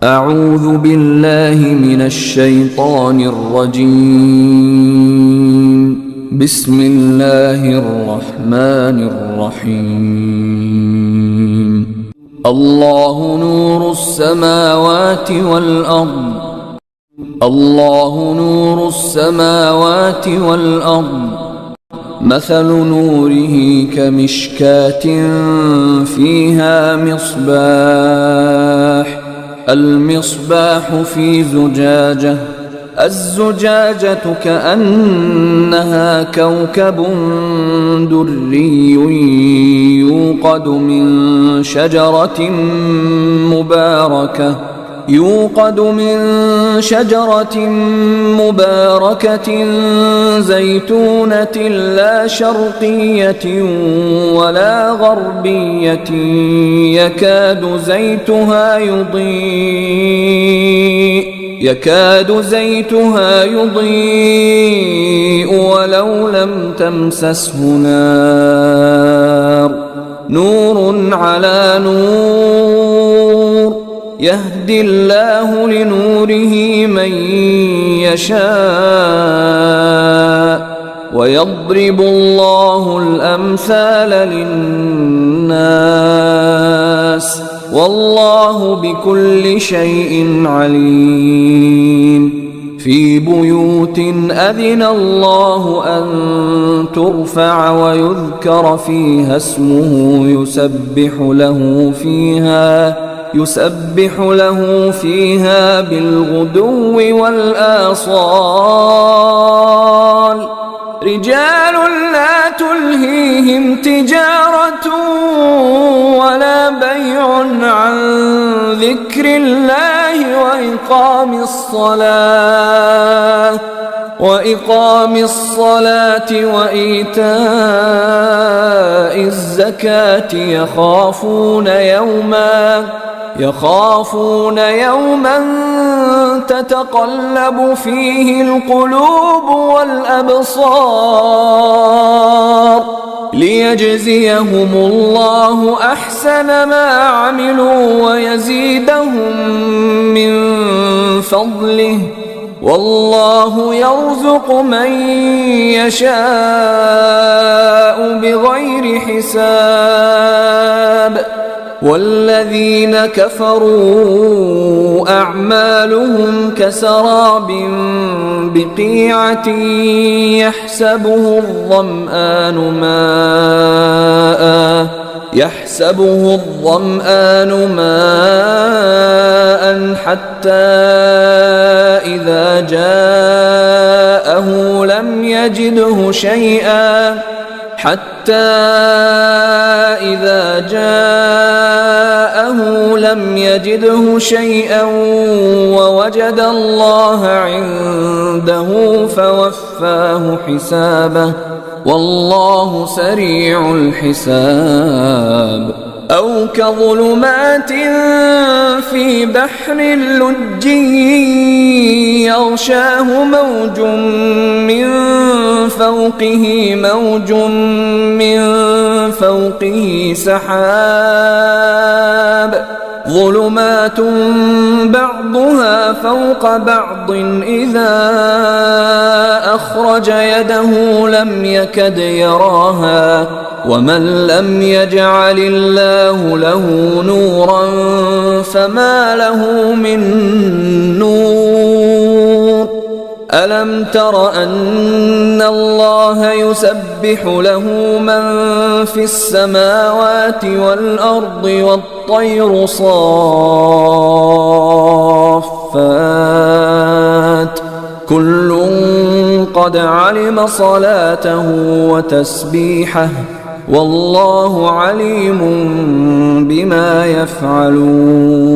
أعوذ بالله من الشيطان الرجيم. بسم الله الرحمن الرحيم. الله نور السماوات والأرض. الله نور السماوات والأرض. مثل نوره كمشكاة فيها مصباح. المصباح في زجاجة. الزجاجة كأنها كوكب دري يوقد من شجرة مباركة زيتونة لا شرقية ولا غربية يكاد زيتها يضيء ولو لم تمسسه نار. نور على نور يهدي الله لنوره من يشاء ويضرب الله الأمثال للناس والله بكل شيء عليم. في بيوت أذن الله أن ترفع ويذكر فيها اسمه يسبح له فيها بالغدو والآصال. رجال لا تلهيهم تجارة ولا بيع عن ذكر الله وإقام الصلاة وإيتاء الزكاة يخافون يوما تتقلب فيه القلوب والأبصار. ليجزيهم الله أحسن ما عملوا ويزيدهم من فضله والله يرزق من يشاء بغير حساب. والذين كفروا أعمالهم كسراب بقيعة يحسبه الظمآن ماء حتى إذا جاءه لم يجده شيئا ووجد الله عنده فوفاه حسابه والله سريع الحساب. أو كظلمات في بحر لجي يغشاه موج من فوقه سحاب. ظلمات بعضها فوق بعض إذا أخرج يده لم يكد يراها. ومن لم يجعل الله له نورا فما له من نور. ألم تر أن الله يسبح له من في السماوات والأرض والطير صافات كل قد علم صلاته وتسبيحه والله عليم بما يفعلون.